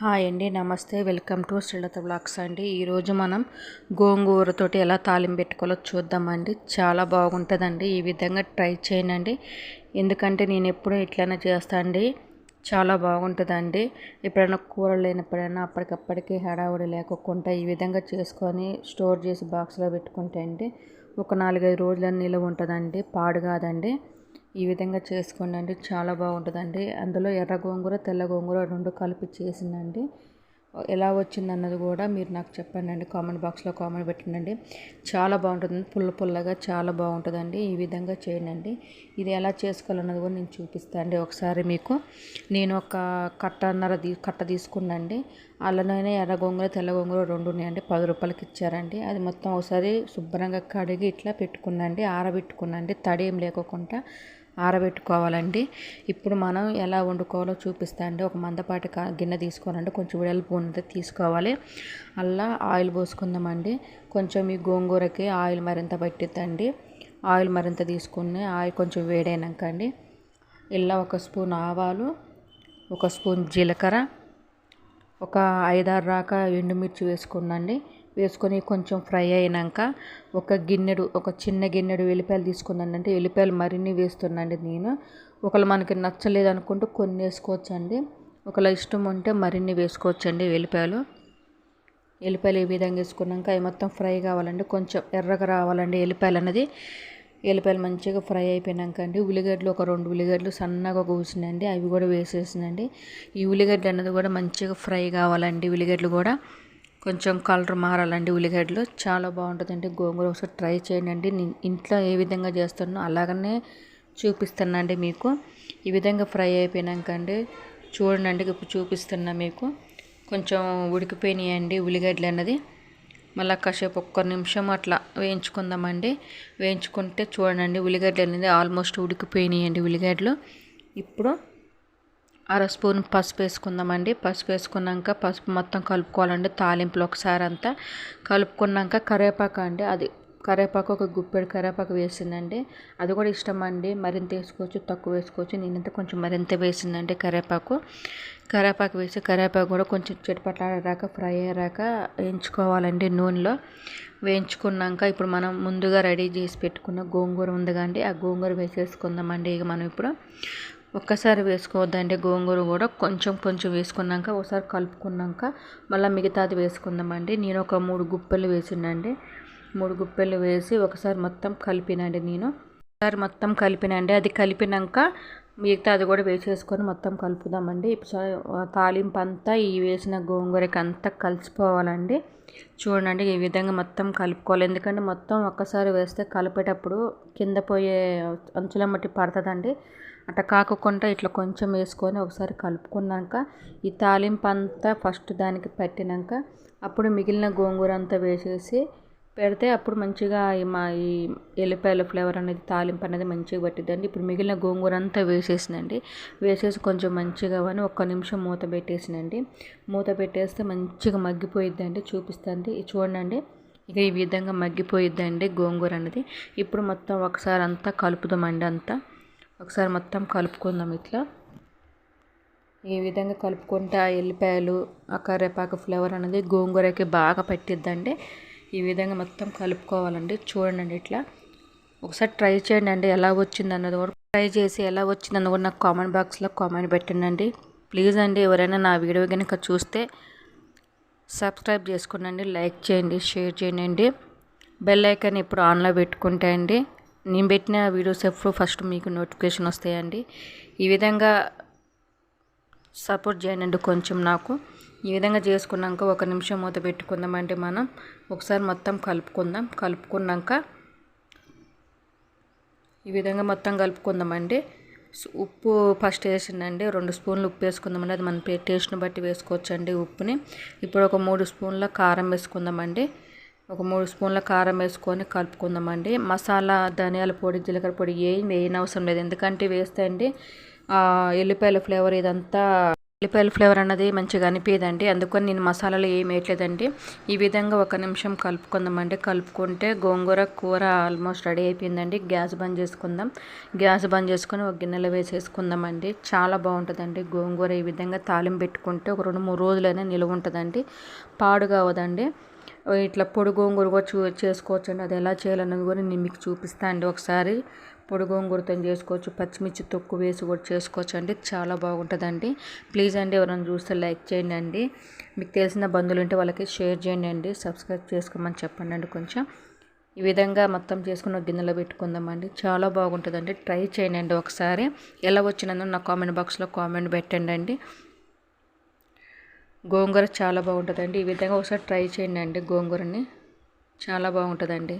Hi అండి, నమస్తే. Welcome to Srilatha blogs అండి. ఈరోజు మనం గోంగూరతోటి ఎలా తాలింపు పెట్టుకోవాలో చూద్దామండి. చాలా బాగుంటుందండి. ఈ విధంగా ట్రై చేయండి. ఎందుకంటే నేను ఎప్పుడూ ఇట్లానే చేస్తాను అండి. చాలా బాగుంటుందండి. ఎప్పుడైనా కూరలు లేనప్పుడైనా అప్పటికప్పటికి హడావుడి లేకుండా ఈ విధంగా చేసుకొని స్టోర్ చేసి బాక్స్లో పెట్టుకుంటే అండి ఒక 4-5 రోజుల నిలువ ఉంటుందండి. పాడు కాదండి. ఈ విధంగా చేసుకోండి, చాలా బాగుంటుందండి. అందులో ఎర్ర గోంగూర, తెల్ల గోంగూర 2 కలిపి చేసిందండి. ఎలా వచ్చిందన్నది కూడా మీరు నాకు చెప్పండి, కామెంట్ బాక్స్లో కామెంట్ పెట్టండి. చాలా బాగుంటుంది, పుల్లగా చాలా బాగుంటుందండి. ఈ విధంగా చేయండి. ఇది ఎలా చేసుకోవాలన్నది కూడా నేను చూపిస్తాను ఒకసారి మీకు. నేను ఒక కట్ట తీసుకున్నాండి. అందులోనే ఎర్ర గోంగూర, తెల్ల గోంగూర 2 ఉన్నాయండి. 10 రూపాయలకి ఇచ్చారండి. అది మొత్తం ఒకసారి శుభ్రంగా కడిగి ఇట్లా పెట్టుకున్నాండి, ఆరబెట్టుకున్నాండి. తడి ఏం లేకుండా ఆరబెట్టుకోవాలండి. ఇప్పుడు మనం ఎలా వండుకోవాలో చూపిస్తా అండి. ఒక మందపాటి గిన్నె తీసుకోవాలండి, కొంచెం వెడల్పు ఉన్నది తీసుకోవాలి. అలా ఆయిల్ పోసుకుందామండి. కొంచెం ఈ గోంగూరకి ఆయిల్ మరింత పట్టిద్దండి. ఆయిల్ మరింత తీసుకుని ఆయిల్ కొంచెం వేడైనాక అండి ఇలా 1 స్పూన్ ఆవాలు, 1 స్పూన్ జీలకర్ర, ఒక 5-6 దాకా ఎండుమిర్చి వేసుకున్నాండి. వేసుకొని కొంచెం ఫ్రై అయినాక ఒక చిన్న గిన్నెడు వెల్లిపాయలు తీసుకున్నానండి. వెల్లిపాయలు మరిన్ని వేస్తున్నాండి నేను. ఒకవేళ మనకి నచ్చలేదు అనుకుంటే కొన్ని వేసుకోవచ్చండి. ఒకవేళ ఇష్టం ఉంటే మరిన్ని వేసుకోవచ్చండి వెల్లిపాయలు. ఈ విధంగా వేసుకున్నాక అవి మొత్తం ఫ్రై కావాలండి. కొంచెం ఎర్రగా రావాలండి ఎల్లిపాయలు మంచిగా ఫ్రై అయిపోయినాక అండి ఉల్లిగడ్డలు ఒక 2 ఉల్లిగడ్డలు సన్నగా కోసినండి, అవి కూడా వేసేసినండి. ఈ ఉల్లిగడ్డ అన్నది కూడా మంచిగా ఫ్రై కావాలండి. ఉల్లిగడ్డలు కూడా కొంచెం కలర్ మారాలండి. ఉల్లిగడ్డలు చాలా బాగుంటుందండి. గోంగూర ఒకసారి ట్రై చేయండి. నేను ఇంట్లో ఏ విధంగా చేస్తానో అలాగనే చూపిస్తానండి మీకు. ఈ విధంగా ఫ్రై అయిపోయినాక అండి చూడండి, ఇప్పుడు చూపిస్తున్నా మీకు. కొంచెం ఉడికిపోయినాయండి ఉల్లిగడ్డలు అన్నది. మళ్ళీ కాసేపు 1 నిమిషం అట్లా వేయించుకుందామండి. వేయించుకుంటే చూడండి ఉల్లిగడ్డలు అనేది ఆల్మోస్ట్ ఉడికిపోయినాయండి ఉల్లిగడ్డలు. ఇప్పుడు 1/2 స్పూన్ పసుపు వేసుకుందామండి. పసుపు వేసుకున్నాక పసుపు మొత్తం కలుపుకోవాలండి. తాలింపులో ఒకసారి అంతా కలుపుకున్నాక కరివేపాకు ఒక గుప్పెడు కరివేపాకు వేసిందండి. అది కూడా ఇష్టం అండి, మరింత వేసుకోవచ్చు, తక్కువ వేసుకోవచ్చు. నేనంతా కొంచెం మరింత వేసిందండి కరివేపాకు వేసి కరివేపాకు కూడా కొంచెం చిటపట్లాడాక ఫ్రై అయ్యాక వేయించుకోవాలండి నూనెలో. వేయించుకున్నాక ఇప్పుడు మనం ముందుగా రెడీ చేసి పెట్టుకున్న గోంగూర ఉంది కండి, ఆ గోంగూర వేసేసుకుందామండి. ఇక మనం ఇప్పుడు ఒక్కసారి వేసుకోవద్దండి. గోంగూర కూడా కొంచెం వేసుకున్నాక ఒకసారి కలుపుకున్నాక మళ్ళీ మిగతాది వేసుకుందామండి. నేను ఒక 3 గుప్పెలు వేసిండండి. 3 గుప్పెలు వేసి ఒకసారి మొత్తం కలిపినండి. అది కలిపినాక మిగతాది కూడా వేసేసుకొని మొత్తం కలుపుదామండి. తాలింపు అంతా ఈ వేసిన గోంగూరకి అంతా కలిసిపోవాలండి. చూడండి ఈ విధంగా మొత్తం కలుపుకోవాలి. ఎందుకంటే మొత్తం ఒక్కసారి వేస్తే కలిపేటప్పుడు కింద పోయే అంచుల మట్టి పడుతుందండి. అట్లా కాకుండా ఇట్లా కొంచెం వేసుకొని ఒకసారి కలుపుకున్నాక ఈ తాలింపు అంతా ఫస్ట్ దానికి పట్టినాక అప్పుడు మిగిలిన గోంగూర అంతా వేసేసి పెడితే అప్పుడు మంచిగా ఈ ఎల్లిపాయల ఫ్లేవర్ అనేది తాలింపు అనేది మంచిగా పట్టిద్దండి. ఇప్పుడు మిగిలిన గోంగూర అంతా వేసేసి కొంచెం మంచిగా 1 నిమిషం మూత పెట్టేసినండి. మూత పెట్టేస్తే మంచిగా మగ్గిపోయిద్దండి. చూపిస్తుంది చూడండి. ఇక ఈ విధంగా మగ్గిపోయిద్దండి గోంగూర అనేది. ఇప్పుడు మొత్తం ఒకసారి అంతా కలుపుదామండి. ఒకసారి మొత్తం కలుపుకుందాం. ఇట్లా ఈ విధంగా కలుపుకుంటే ఆ ఎల్లిపాయలు, ఆ కరివేపాకు ఫ్లేవర్ అనేది గోంగూరకి బాగా పట్టిద్దండి. ఈ విధంగా మొత్తం కలుపుకోవాలండి. చూడండి ఇట్లా ఒకసారి ట్రై చేయండి. ఎలా వచ్చింది అన్నది కూడా ట్రై చేసి ఎలా వచ్చిందన్నది కూడా నాకు కామెంట్ బాక్స్లో కామెంట్ పెట్టండి. ప్లీజ్ అండి, ఎవరైనా నా వీడియో కనుక చూస్తే సబ్స్క్రైబ్ చేసుకోండి, లైక్ చేయండి, షేర్ చేయండి. బెల్ ఐకాన్ ఇప్పుడు ఆన్లో పెట్టుకుంటే అండి నేను పెట్టిన వీడియోస్ ఎప్పుడు ఫస్ట్ మీకు నోటిఫికేషన్ వస్తాయండి. ఈ విధంగా సపోర్ట్ చేయండి కొంచెం నాకు. ఈ విధంగా చేసుకున్నాక 1 నిమిషం మూత పెట్టుకుందామంటే మనం ఒకసారి మొత్తం కలుపుకున్నాక ఈ విధంగా మొత్తం కలుపుకుందామండి. ఉప్పు ఫస్ట్ వేసిందండి. 2 స్పూన్లు ఉప్పు వేసుకుందామండి. అది మన టేస్ట్ని బట్టి వేసుకోవచ్చండి ఉప్పుని. ఇప్పుడు ఒక 3 స్పూన్ల కారం వేసుకుందామండి. ఒక 3 స్పూన్ల కారం వేసుకొని కలుపుకుందామండి. మసాలా, ధనియాల పొడి, జీలకర్ర పొడి వేయనవసరం లేదు. ఎందుకంటే వేస్తే అండి ఎల్లిపాయల ఫ్లేవర్ ఇదంతా ఉల్లిపాయల ఫ్లేవర్ అన్నది మంచిగా అనిపించదండి, అందుకని నేను మసాలాలు ఏం వేయట్లేదండి. ఈ విధంగా 1 నిమిషం కలుపుకుందామండి. కలుపుకుంటే గోంగూర కూర ఆల్మోస్ట్ రెడీ అయిపోయిందండి. గ్యాస్ బంద్ చేసుకుందాం. గ్యాస్ బంద్ చేసుకొని ఒక గిన్నెలో వేసేసుకుందామండి. చాలా బాగుంటుందండి గోంగూర. ఈ విధంగా తాలింపు పెట్టుకుంటే ఒక 2-3 రోజులైనా నిలువ ఉంటుందండి, పాడు కావదండి. ఇట్లా పొడి గోంగూర కూడా చేసుకోవచ్చండి. అది ఎలా చేయాలన్నది కూడా నేను మీకు చూపిస్తాను అండి. ఒకసారి పొడి గోంగూరతో చేసుకోవచ్చు, పచ్చిమిర్చి తొక్కు వేసి కూడా చేసుకోవచ్చు అండి. చాలా బాగుంటుందండి. ప్లీజ్ అండి, ఎవరైనా చూస్తే లైక్ చేయండి అండి. మీకు తెలిసిన బంధువులు ఉంటే వాళ్ళకి షేర్ చేయండి అండి. సబ్స్క్రైబ్ చేసుకోమని చెప్పండి అండి కొంచెం. ఈ విధంగా మొత్తం చేసుకుని ఒక గిన్నెలో పెట్టుకుందామండి. చాలా బాగుంటుందండి. ట్రై చేయండి అండి ఒకసారి. ఎలా వచ్చినందుకు నా కామెంట్ బాక్స్లో కామెంట్ పెట్టండి అండి. గోంగూర చాలా బాగుంటుందండి. ఈ విధంగా ఒకసారి ట్రై చేయండి అండి. గోంగూరని చాలా బాగుంటుందండి.